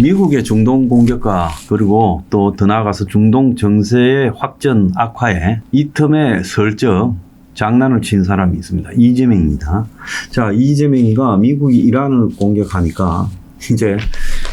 미국의 중동 공격과 그리고 또 더 나아가서 중동 정세의 확전 악화에 이 틈에 슬쩍 장난을 친 사람이 있습니다. 이재명입니다. 자, 이재명이가 미국이 이란을 공격하니까 이제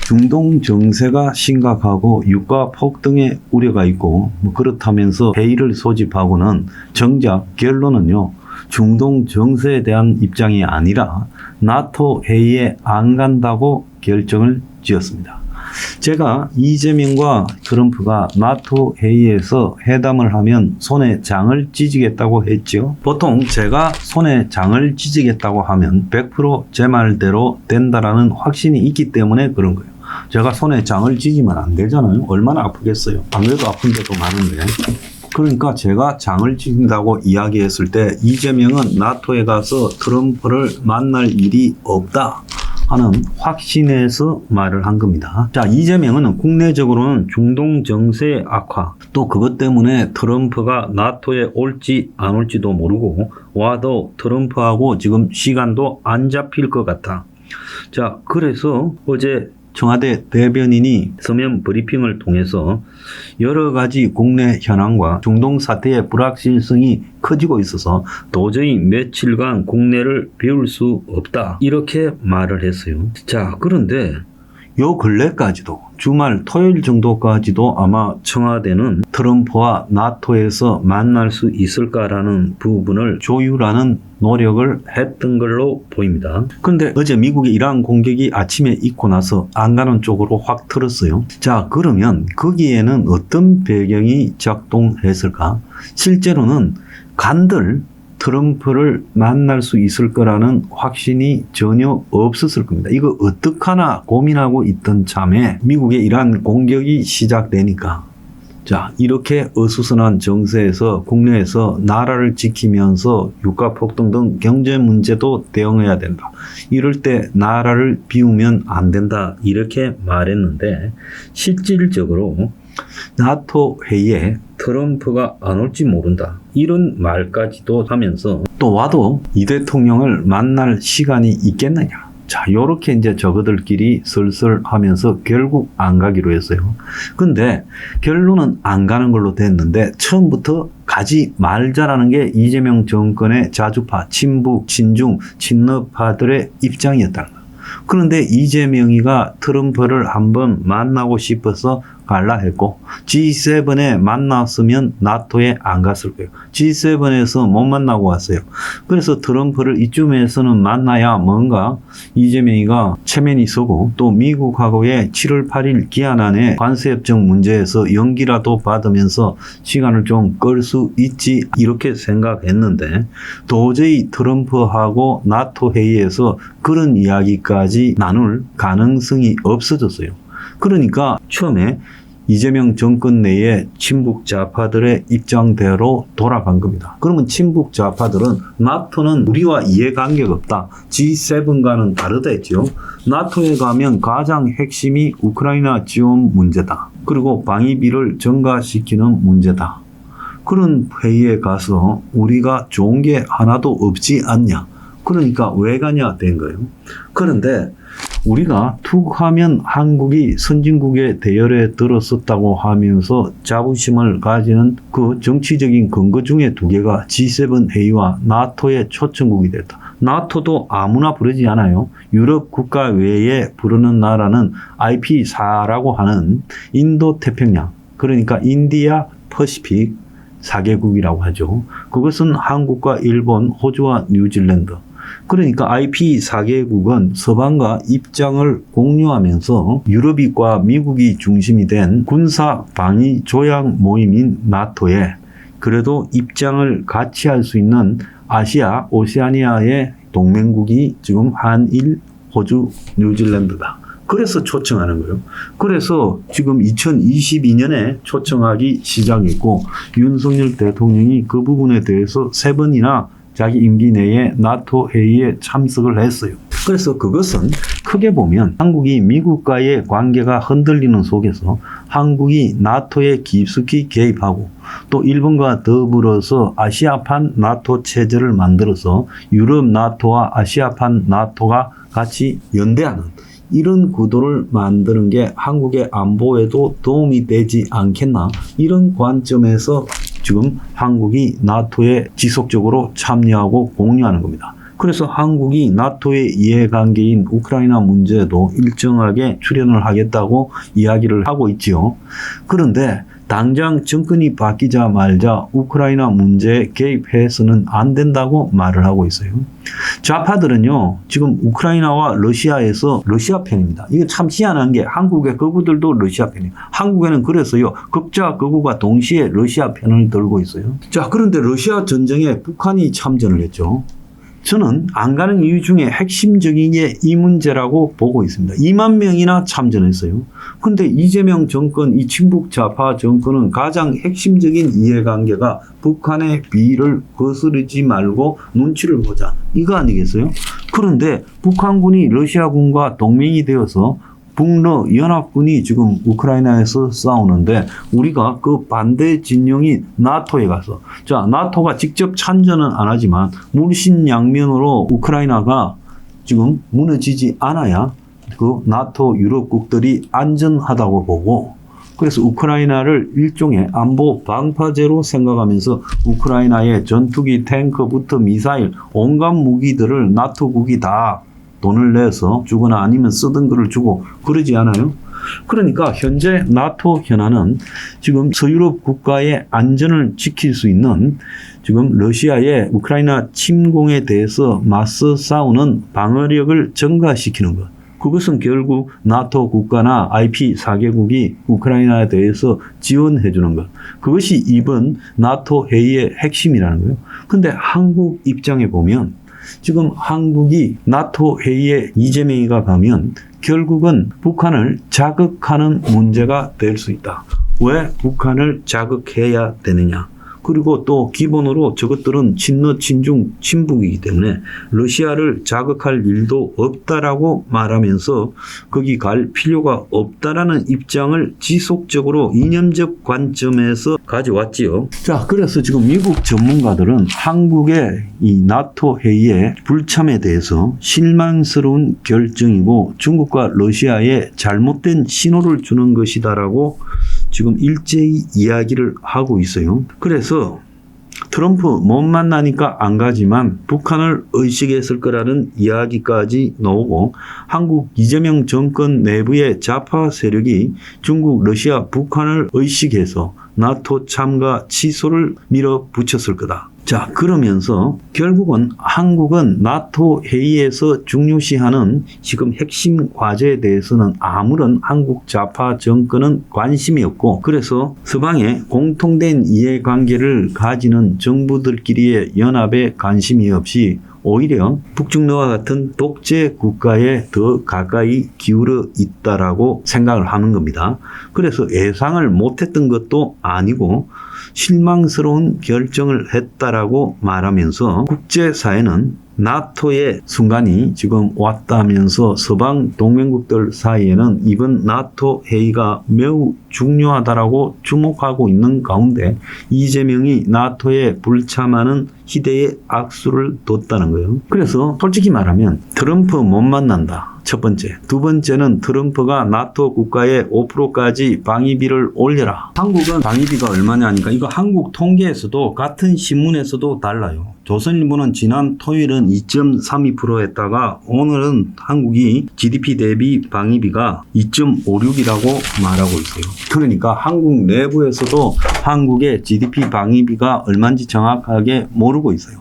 중동 정세가 심각하고 유가 폭등의 우려가 있고 그렇다면서 회의를 소집하고는 정작 결론은요. 중동 정세에 대한 입장이 아니라 나토 회의에 안 간다고 결정을 지었습니다. 제가 이재명과 트럼프가 나토 회의에서 회담을 하면 손에 장을 찢겠다고 했죠. 보통 제가 손에 장을 찢겠다고 하면 100% 제 말대로 된다라는 확신이 있기 때문에 그런 거예요. 제가 손에 장을 찢으면 안 되잖아요. 얼마나 아프겠어요. 안 그래도 아픈 데도 많은데. 그러니까 제가 장을 찢는다고 이야기했을 때 이재명은 나토에 가서 트럼프를 만날 일이 없다 하는 확신에서 말을 한 겁니다. 자, 이재명은 국내적으로는 중동 정세 악화, 또 그것 때문에 트럼프가 나토에 올지 안 올지도 모르고 와도 트럼프하고 지금 시간도 안 잡힐 것 같아. 자, 그래서 어제 청와대 대변인이 서면 브리핑을 통해서 여러 가지 국내 현황과 중동 사태의 불확실성이 커지고 있어서 도저히 며칠간 국내를 비울 수 없다. 이렇게 말을 했어요. 자, 그런데 요 근래까지도 주말 토요일 정도까지도 아마 청와대는 트럼프와 나토에서 만날 수 있을까라는 부분을 조율하는 노력을 했던 걸로 보입니다. 그런데 어제 미국의 이란 공격이 아침에 있고 나서 안 가는 쪽으로 확 틀었어요. 자, 그러면 거기에는 어떤 배경이 작동했을까? 실제로는 간들 트럼프를 만날 수 있을 거라는 확신이 전혀 없었을 겁니다. 이거 어떡하나 고민하고 있던 참에 미국의 이란 공격이 시작되니까 자, 이렇게 어수선한 정세에서 국내에서 나라를 지키면서 유가 폭등 등 경제 문제도 대응해야 된다. 이럴 때 나라를 비우면 안 된다. 이렇게 말했는데 실질적으로 나토 회의에 트럼프가 안 올지 모른다. 이런 말까지도 하면서 또 와도 이 대통령을 만날 시간이 있겠느냐. 자, 요렇게 이제 저거들끼리 슬슬 하면서 결국 안 가기로 했어요. 근데 결론은 안 가는 걸로 됐는데 처음부터 가지 말자라는 게 이재명 정권의 자주파, 친북, 친중, 친러파들의 입장이었다는 거예요. 그런데 이재명이가 트럼프를 한번 만나고 싶어서 갈라 했고 G7에 만났으면 나토에 안 갔을 거예요. G7에서 못 만나고 왔어요. 그래서 트럼프를 이쯤에서는 만나야 뭔가 이재명이가 체면이 서고 또 미국하고의 7월 8일 기한 안에 관세협정 문제에서 연기라도 받으면서 시간을 좀 끌 수 있지 이렇게 생각했는데 도저히 트럼프하고 나토 회의에서 그런 이야기까지 나눌 가능성이 없어졌어요. 그러니까 처음에 이재명 정권 내에 친북 좌파들의 입장대로 돌아간 겁니다. 그러면 친북 좌파들은 나토는 우리와 이해관계가 없다. G7과는 다르다 했죠. 나토에 가면 가장 핵심이 우크라이나 지원 문제다. 그리고 방위비를 증가시키는 문제다. 그런 회의에 가서 우리가 좋은 게 하나도 없지 않냐. 그러니까 왜 가냐 된 거예요. 그런데 우리가 툭 하면 한국이 선진국의 대열에 들었었다고 하면서 자부심을 가지는 그 정치적인 근거 중에 두 개가 G7 회의와 나토의 초청국이 됐다. 나토도 아무나 부르지 않아요. 유럽 국가 외에 부르는 나라는 IP4라고 하는 인도태평양, 그러니까 인디아 퍼시픽 4개국이라고 하죠. 그것은 한국과 일본, 호주와 뉴질랜드. 그러니까 IP 4개국은 서방과 입장을 공유하면서 유럽과 미국이 중심이 된 군사 방위 조약 모임인 나토에 그래도 입장을 같이 할 수 있는 아시아, 오세아니아의 동맹국이 지금 한일, 호주, 뉴질랜드다. 그래서 초청하는 거예요. 그래서 지금 2022년에 초청하기 시작했고 윤석열 대통령이 그 부분에 대해서 3번이나 자기 임기 내에 나토 회의에 참석을 했어요. 그래서 그것은 크게 보면 한국이 미국과의 관계가 흔들리는 속에서 한국이 나토에 깊숙이 개입하고 또 일본과 더불어서 아시아판 나토 체제를 만들어서 유럽 나토와 아시아판 나토가 같이 연대하는 이런 구도를 만드는 게 한국의 안보에도 도움이 되지 않겠나, 이런 관점에서 지금 한국이 나토에 지속적으로 참여하고 공유하는 겁니다. 그래서 한국이 나토의 이해관계인 우크라이나 문제에도 일정하게 출연을 하겠다고 이야기를 하고 있지요. 그런데 당장 정권이 바뀌자마자 우크라이나 문제에 개입해서는 안 된다고 말을 하고 있어요. 좌파들은요, 지금 우크라이나와 러시아에서 러시아 편입니다. 이게 참 희한한 게 한국의 극우들도 러시아 편이에요. 한국에는 그래서요, 극좌 극우가 동시에 러시아 편을 들고 있어요. 자, 그런데 러시아 전쟁에 북한이 참전을 했죠. 저는 안 가는 이유 중에 핵심적인 게 이 문제라고 보고 있습니다. 2만 명이나 참전했어요. 그런데 이재명 정권, 이 친북 좌파 정권은 가장 핵심적인 이해관계가 북한의 비위를 거스르지 말고 눈치를 보자, 이거 아니겠어요? 그런데 북한군이 러시아군과 동맹이 되어서 북러 연합군이 지금 우크라이나에서 싸우는데 우리가 그 반대 진영인 나토에 가서, 자, 나토가 직접 참전은 안 하지만 물신양면으로 우크라이나가 지금 무너지지 않아야 그 나토 유럽국들이 안전하다고 보고, 그래서 우크라이나를 일종의 안보 방파제로 생각하면서 우크라이나의 전투기, 탱크부터 미사일, 온갖 무기들을 나토국이 다 돈을 내서 주거나 아니면 쓰던 거를 주고 그러지 않아요? 그러니까 현재 나토 현안은 지금 서유럽 국가의 안전을 지킬 수 있는 지금 러시아의 우크라이나 침공에 대해서 맞서 싸우는 방어력을 증가시키는 것. 그것은 결국 나토 국가나 IP 4개국이 우크라이나에 대해서 지원해 주는 것. 그것이 이번 나토 회의의 핵심이라는 거예요. 근데 한국 입장에 보면 지금 한국이 나토 회의에 이재명이가 가면 결국은 북한을 자극하는 문제가 될 수 있다. 왜 북한을 자극해야 되느냐? 그리고 또 기본으로 저것들은 친러, 친중, 친북이기 때문에 러시아를 자극할 일도 없다라고 말하면서 거기 갈 필요가 없다라는 입장을 지속적으로 이념적 관점에서 가져왔지요. 자, 그래서 지금 미국 전문가들은 한국의 이 나토 회의의 불참에 대해서 실망스러운 결정이고 중국과 러시아에 잘못된 신호를 주는 것이다라고 지금 일제히 이야기를 하고 있어요. 그래서 트럼프 못 만나니까 안 가지만 북한을 의식했을 거라는 이야기까지 나오고, 한국 이재명 정권 내부의 좌파 세력이 중국, 러시아, 북한을 의식해서 나토 참가 취소를 밀어붙였을 거다. 자, 그러면서 결국은 한국은 나토 회의에서 중요시하는 지금 핵심 과제에 대해서는 아무런 한국 좌파 정권은 관심이 없고, 그래서 서방의 공통된 이해관계를 가지는 정부들끼리의 연합에 관심이 없이 오히려 북중러와 같은 독재 국가에 더 가까이 기울어 있다라고 생각을 하는 겁니다. 그래서 예상을 못했던 것도 아니고 실망스러운 결정을 했다라고 말하면서 국제사회는 나토의 순간이 지금 왔다면서 서방 동맹국들 사이에는 이번 나토 회의가 매우 중요하다라고 주목하고 있는 가운데 이재명이 나토에 불참하는 희대의 악수를 뒀다는 거예요. 그래서 솔직히 말하면 트럼프 못 만난다. 첫 번째. 두 번째는 트럼프가 나토 국가에 5%까지 방위비를 올려라. 한국은 방위비가 얼마냐 하니까 이거 한국 통계에서도 같은 신문에서도 달라요. 조선일보는 지난 토요일은 2.32% 했다가 오늘은 한국이 GDP 대비 방위비가 2.56이라고 말하고 있어요. 그러니까 한국 내부에서도 한국의 GDP 방위비가 얼마인지 정확하게 모르고 있어요.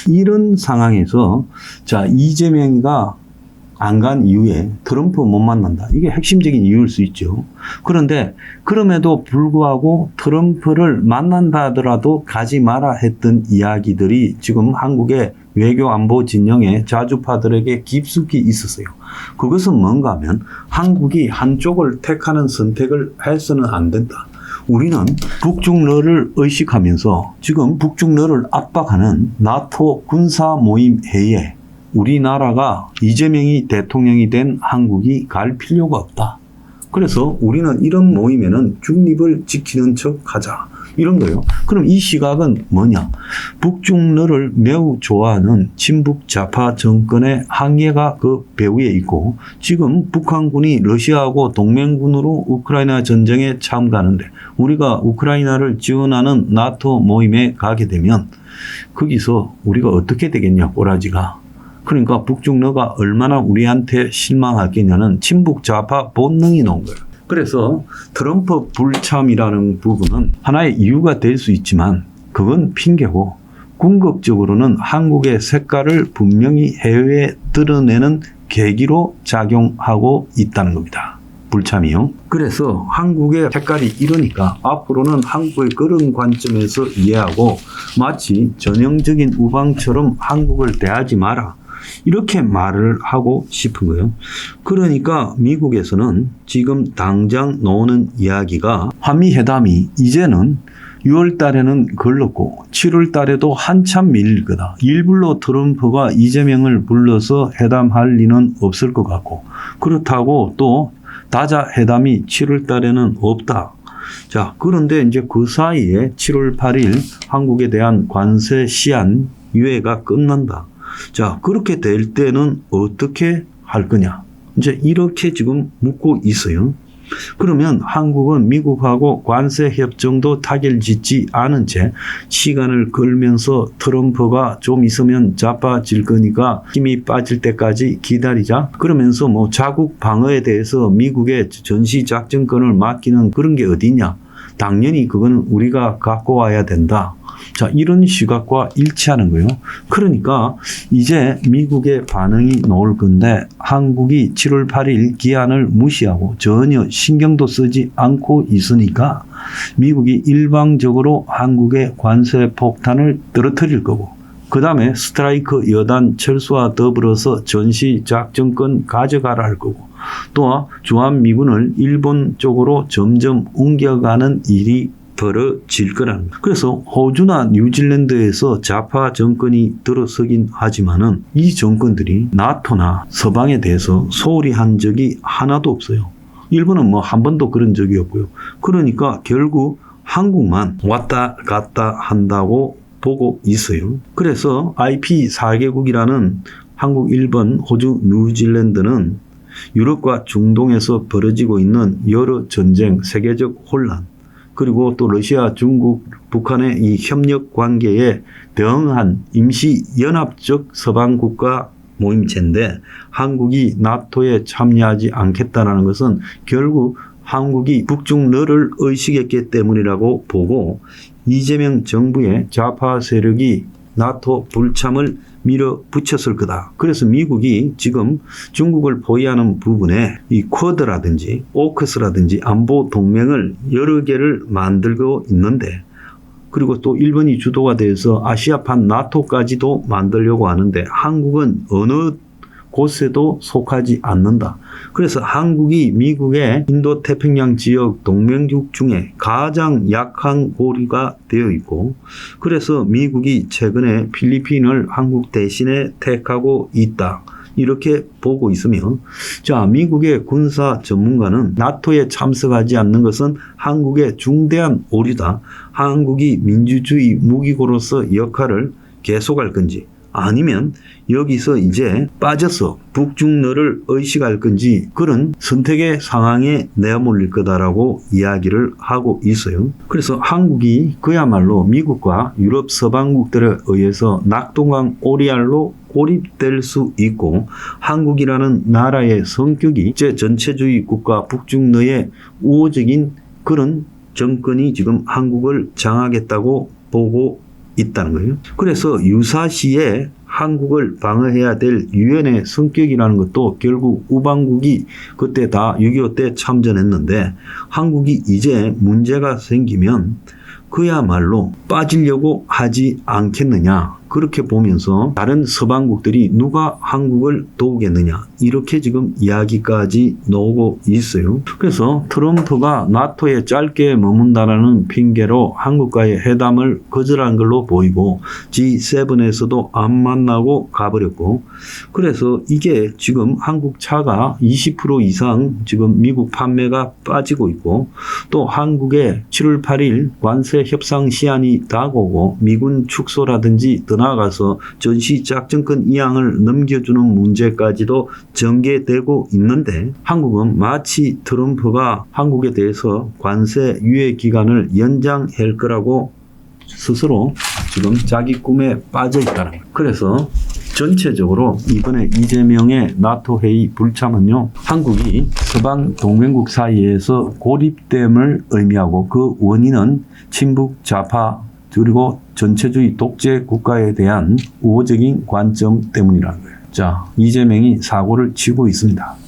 이런 상황에서 자, 이재명이가 안 간 이후에 트럼프 못 만난다. 이게 핵심적인 이유일 수 있죠. 그런데 그럼에도 불구하고 트럼프를 만난다 하더라도 가지 마라 했던 이야기들이 지금 한국의 외교 안보 진영의 자주파들에게 깊숙이 있었어요. 그것은 뭔가 하면 한국이 한쪽을 택하는 선택을 해서는 안 된다. 우리는 북중러를 의식하면서 지금 북중러를 압박하는 나토 군사 모임 회의에 우리나라가 이재명이 대통령이 된 한국이 갈 필요가 없다. 그래서 우리는 이런 모임에는 중립을 지키는 척 하자. 이런 거예요. 그럼 이 시각은 뭐냐? 북중러를 매우 좋아하는 친북 좌파 정권의 한계가 그 배후에 있고, 지금 북한군이 러시아하고 동맹군으로 우크라이나 전쟁에 참가하는데, 우리가 우크라이나를 지원하는 나토 모임에 가게 되면 거기서 우리가 어떻게 되겠냐, 꼬라지가. 그러니까 북중러가 얼마나 우리한테 실망하겠냐는 친북 좌파 본능이 나온 거예요. 그래서 트럼프 불참이라는 부분은 하나의 이유가 될 수 있지만 그건 핑계고, 궁극적으로는 한국의 색깔을 분명히 해외에 드러내는 계기로 작용하고 있다는 겁니다. 불참이요. 그래서 한국의 색깔이 이러니까 앞으로는 한국의 그런 관점에서 이해하고 마치 전형적인 우방처럼 한국을 대하지 마라, 이렇게 말을 하고 싶은 거예요. 그러니까 미국에서는 지금 당장 나오는 이야기가 한미회담이 이제는 6월 달에는 걸렀고 7월 달에도 한참 밀릴 거다. 일부러 트럼프가 이재명을 불러서 회담할 리는 없을 것 같고, 그렇다고 또 다자 회담이 7월 달에는 없다. 자, 그런데 이제 그 사이에 7월 8일 한국에 대한 관세 시한 유예가 끝난다. 자, 그렇게 될 때는 어떻게 할 거냐? 이제 이렇게 지금 묻고 있어요. 그러면 한국은 미국하고 관세 협정도 타결짓지 않은 채 시간을 끌면서 트럼프가 좀 있으면 자빠질 거니까 힘이 빠질 때까지 기다리자. 그러면서 뭐 자국 방어에 대해서 미국의 전시 작전권을 맡기는 그런 게 어디냐? 당연히 그건 우리가 갖고 와야 된다. 자, 이런 시각과 일치하는 거예요. 그러니까 이제 미국의 반응이 나올 건데, 한국이 7월 8일 기한을 무시하고 전혀 신경도 쓰지 않고 있으니까 미국이 일방적으로 한국의 관세 폭탄을 떨어뜨릴 거고, 그 다음에 스트라이크 여단 철수와 더불어서 전시작전권 가져가라 할 거고, 또 주한미군을 일본 쪽으로 점점 옮겨가는 일이 벌어질 거라는 거예요. 그래서 호주나 뉴질랜드에서 좌파 정권이 들어서긴 하지만은 이 정권들이 나토나 서방에 대해서 소홀히 한 적이 하나도 없어요. 일본은 뭐 한 번도 그런 적이 없고요. 그러니까 결국 한국만 왔다 갔다 한다고 보고 있어요. 그래서 IP 4개국이라는 한국, 일본, 호주, 뉴질랜드는 유럽과 중동에서 벌어지고 있는 여러 전쟁, 세계적 혼란, 그리고 또 러시아, 중국, 북한의 이 협력 관계에 대응한 임시 연합적 서방 국가 모임체인데, 한국이 나토에 참여하지 않겠다는 것은 결국 한국이 북중러를 의식했기 때문이라고 보고, 이재명 정부의 좌파 세력이 나토 불참을 밀어붙였을 거다. 그래서 미국이 지금 중국을 포위하는 부분에 이 쿼드라든지 오크스라든지 안보 동맹을 여러 개를 만들고 있는데, 그리고 또 일본이 주도가 돼서 아시아판 나토까지도 만들려고 하는데 한국은 어느 곳에도 속하지 않는다. 그래서 한국이 미국의 인도태평양 지역 동맹국 중에 가장 약한 고리가 되어 있고, 그래서 미국이 최근에 필리핀을 한국 대신에 택하고 있다. 이렇게 보고 있으며, 자, 미국의 군사 전문가는 나토에 참석하지 않는 것은 한국의 중대한 오류다. 한국이 민주주의 무기고로서 역할을 계속할 건지, 아니면 여기서 이제 빠져서 북중러를 의식할 건지, 그런 선택의 상황에 내몰릴 거다라고 이야기를 하고 있어요. 그래서 한국이 그야말로 미국과 유럽 서방국들에 의해서 낙동강 오리알로 고립될 수 있고, 한국이라는 나라의 성격이 국제 전체주의 국가 북중러의 우호적인 그런 정권이 지금 한국을 장악했다고 보고 있다는 거예요. 그래서 유사시에 한국을 방어해야 될 유엔의 성격이라는 것도 결국 우방국이 그때 다 6.25 때 참전했는데, 한국이 이제 문제가 생기면 그야말로 빠지려고 하지 않겠느냐, 그렇게 보면서 다른 서방국들이 누가 한국을 도우겠느냐 이렇게 지금 이야기까지 나오고 있어요. 그래서 트럼프가 나토에 짧게 머문다라는 핑계로 한국과의 회담을 거절한 걸로 보이고 G7에서도 안 만나고 가버렸고, 그래서 이게 지금 한국 차가 20% 이상 지금 미국 판매가 빠지고 있고, 또 한국에 7월 8일 관세 협상 시한이 다가오고 미군 축소라든지 더 나아가서 전시작전권 이양을 넘겨주는 문제까지도 전개되고 있는데, 한국은 마치 트럼프가 한국에 대해서 관세 유예 기간을 연장할 거라고 스스로 지금 자기 꿈에 빠져 있다는 거예요. 그래서 전체적으로 이번에 이재명의 나토 회의 불참은요, 한국이 서방 동맹국 사이에서 고립됨을 의미하고, 그 원인은 친북 좌파 그리고 전체주의 독재 국가에 대한 우호적인 관점 때문이라는 거예요. 자, 이재명이 사고를 치고 있습니다.